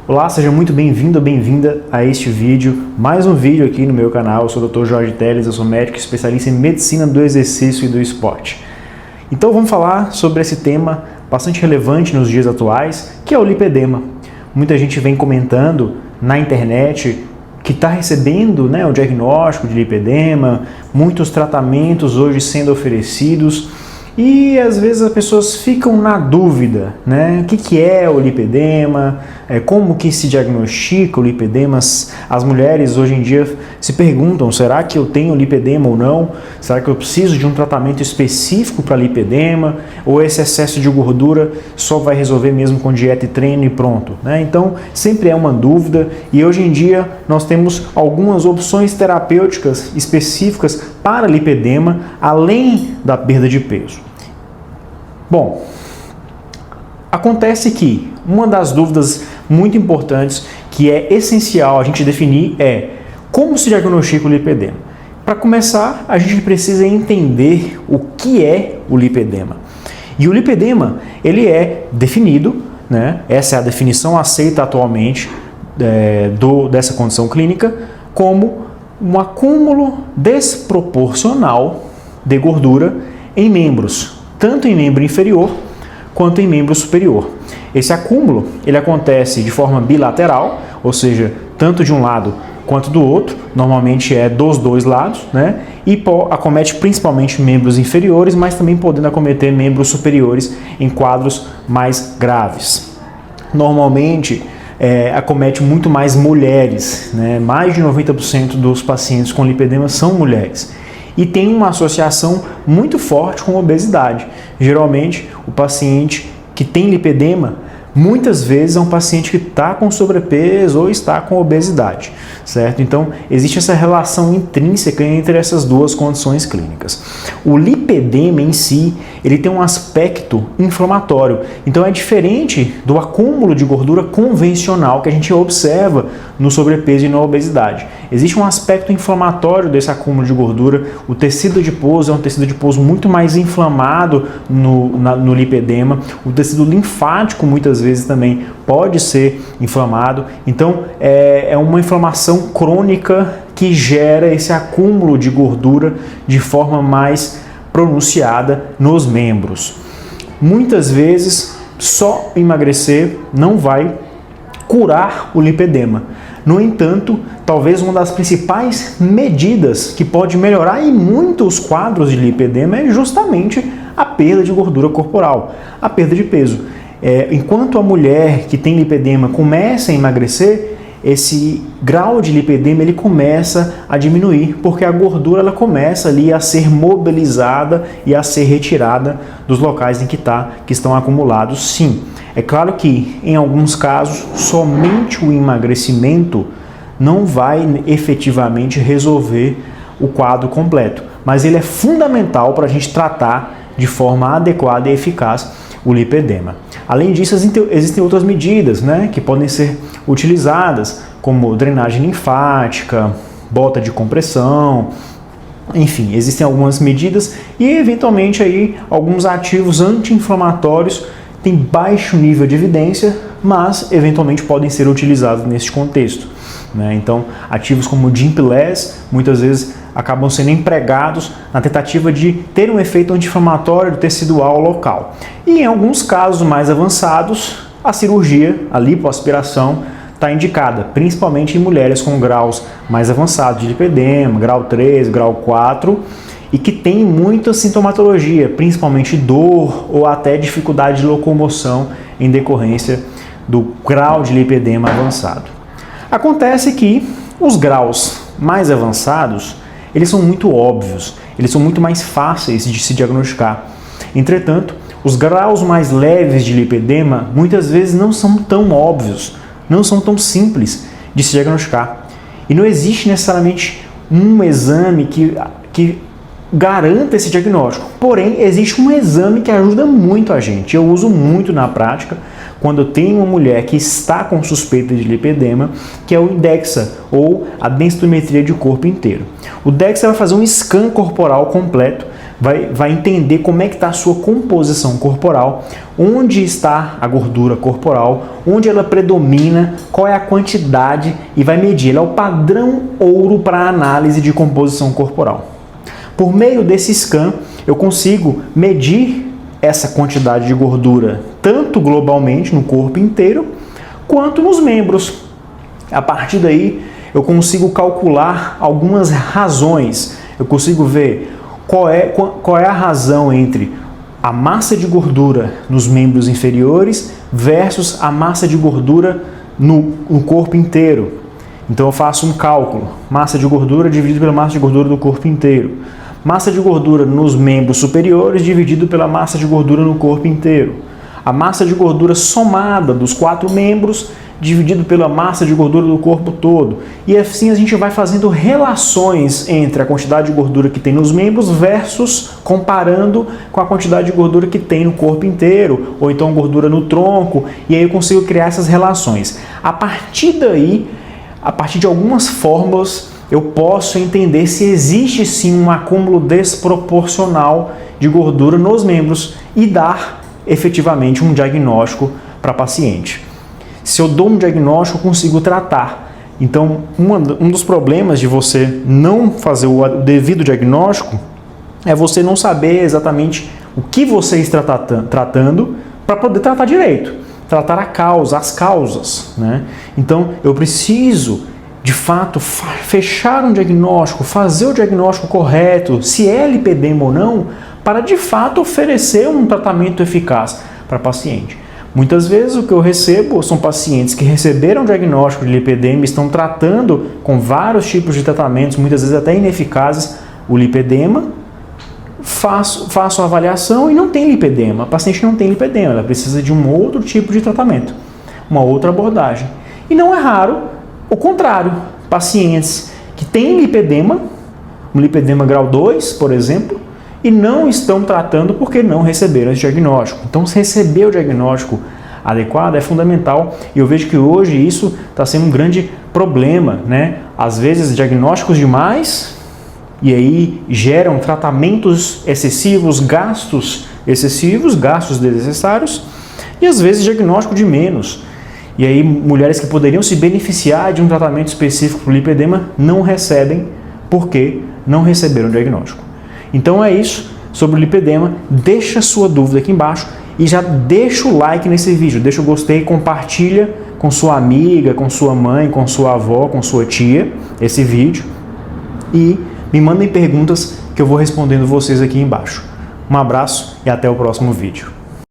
Olá, seja muito bem-vindo ou bem-vinda a este vídeo, mais um vídeo aqui no meu canal. Eu sou o Dr. Jorge Teles, eu sou médico especialista em medicina do exercício e do esporte. Então vamos falar sobre esse tema bastante relevante nos dias atuais, que é o lipedema. Muita gente vem comentando na internet que está recebendo o diagnóstico de lipedema, muitos tratamentos hoje sendo oferecidos, e às vezes as pessoas ficam na dúvida, o que é o lipedema, como que se diagnostica o lipedema. As mulheres hoje em dia se perguntam, será que eu tenho lipedema ou não? Será que eu preciso de um tratamento específico para lipedema? Ou esse excesso de gordura só vai resolver mesmo com dieta e treino e pronto? Então sempre é uma dúvida, e hoje em dia nós temos algumas opções terapêuticas específicas para lipedema, além da perda de peso. Bom, acontece que uma das dúvidas muito importantes que é essencial a gente definir é como se diagnostica o lipedema. Para começar, a gente precisa entender o que é o lipedema. E o lipedema, ele é definido, essa é a definição aceita atualmente dessa condição clínica, como um acúmulo desproporcional de gordura em membros, tanto em membro inferior quanto em membro superior. Esse acúmulo ele acontece de forma bilateral, ou seja, tanto de um lado quanto do outro, normalmente é dos dois lados, e acomete principalmente membros inferiores, mas também podendo acometer membros superiores em quadros mais graves. Normalmente acomete muito mais mulheres, mais de 90% dos pacientes com lipedema são mulheres. E tem uma associação muito forte com a obesidade. Geralmente, o paciente que tem lipedema, muitas vezes é um paciente que está com sobrepeso ou está com obesidade, certo? Então, existe essa relação intrínseca entre essas duas condições clínicas. O lipedema em si, ele tem um aspecto inflamatório. Então, é diferente do acúmulo de gordura convencional que a gente observa no sobrepeso e na obesidade. Existe um aspecto inflamatório desse acúmulo de gordura. O tecido adiposo é um tecido adiposo muito mais inflamado no lipedema. O tecido linfático muitas vezes também pode ser inflamado. Então é uma inflamação crônica que gera esse acúmulo de gordura de forma mais pronunciada nos membros. Muitas vezes só emagrecer não vai curar o lipedema. No entanto, talvez uma das principais medidas que pode melhorar em muitos quadros de lipedema é justamente a perda de gordura corporal, a perda de peso. Enquanto a mulher que tem lipedema começa a emagrecer, esse grau de lipedema ele começa a diminuir, porque a gordura ela começa ali a ser mobilizada e a ser retirada dos locais em que estão acumulados, sim. É claro que, em alguns casos, somente o emagrecimento não vai efetivamente resolver o quadro completo, mas ele é fundamental para a gente tratar de forma adequada e eficaz o lipedema. Além disso, existem outras medidas que podem ser utilizadas, como drenagem linfática, bota de compressão, enfim, existem algumas medidas e, eventualmente, aí, alguns ativos anti-inflamatórios têm baixo nível de evidência, mas eventualmente podem ser utilizados nesse contexto. Então, ativos como o Gimpilez muitas vezes acabam sendo empregados na tentativa de ter um efeito anti-inflamatório tecidual local. E em alguns casos mais avançados, a cirurgia, a lipoaspiração, está indicada, principalmente em mulheres com graus mais avançados de lipedema, grau 3, grau 4, e que tem muita sintomatologia, principalmente dor ou até dificuldade de locomoção em decorrência do grau de lipedema avançado. Acontece que os graus mais avançados, eles são muito óbvios, eles são muito mais fáceis de se diagnosticar. Entretanto, os graus mais leves de lipedema muitas vezes não são tão óbvios, não são tão simples de se diagnosticar. E não existe necessariamente um exame que garanta esse diagnóstico. Porém, existe um exame que ajuda muito a gente. Eu uso muito na prática quando eu tenho uma mulher que está com suspeita de lipedema, que é o DEXA, ou a densitometria de corpo inteiro. O DEXA vai fazer um scan corporal completo vai entender como é que está a sua composição corporal, onde está a gordura corporal, onde ela predomina, qual é a quantidade e vai medir. Ele é o padrão ouro para a análise de composição corporal. Por meio desse scan, eu consigo medir essa quantidade de gordura tanto globalmente no corpo inteiro, quanto nos membros. A partir daí, eu consigo calcular algumas razões. Eu consigo ver qual é a razão entre a massa de gordura nos membros inferiores versus a massa de gordura no corpo inteiro. Então eu faço um cálculo, massa de gordura dividido pela massa de gordura do corpo inteiro. Massa de gordura nos membros superiores dividido pela massa de gordura no corpo inteiro. A massa de gordura somada dos 4 membros dividido pela massa de gordura do corpo todo. E assim a gente vai fazendo relações entre a quantidade de gordura que tem nos membros versus comparando com a quantidade de gordura que tem no corpo inteiro, ou então gordura no tronco, e aí eu consigo criar essas relações. A partir daí, a partir de algumas fórmulas, eu posso entender se existe sim um acúmulo desproporcional de gordura nos membros e dar efetivamente um diagnóstico para paciente. Se eu dou um diagnóstico, eu consigo tratar. Então, um dos problemas de você não fazer o devido diagnóstico é você não saber exatamente o que você está tratando para poder tratar direito. Tratar a causa, as causas, né? Então, eu preciso, de fato, fechar um diagnóstico, fazer o diagnóstico correto, se é lipedema ou não, para de fato oferecer um tratamento eficaz para o paciente. Muitas vezes o que eu recebo são pacientes que receberam diagnóstico de lipedema e estão tratando com vários tipos de tratamentos, muitas vezes até ineficazes, o lipedema, faço a avaliação e não tem lipedema. A paciente não tem lipedema, ela precisa de um outro tipo de tratamento, uma outra abordagem. E não é raro o contrário, pacientes que têm lipedema, um lipedema grau 2, por exemplo, e não estão tratando porque não receberam esse diagnóstico. Então, se receber o diagnóstico adequado é fundamental e eu vejo que hoje isso está sendo um grande problema, né? Às vezes, diagnósticos demais e aí geram tratamentos excessivos, gastos excessivos, gastos desnecessários e às vezes diagnóstico de menos. E aí, mulheres que poderiam se beneficiar de um tratamento específico para o lipedema não recebem porque não receberam o diagnóstico. Então é isso sobre o lipedema. Deixa sua dúvida aqui embaixo e já deixa o like nesse vídeo, deixa o gostei, compartilha com sua amiga, com sua mãe, com sua avó, com sua tia esse vídeo e me mandem perguntas que eu vou respondendo vocês aqui embaixo. Um abraço e até o próximo vídeo.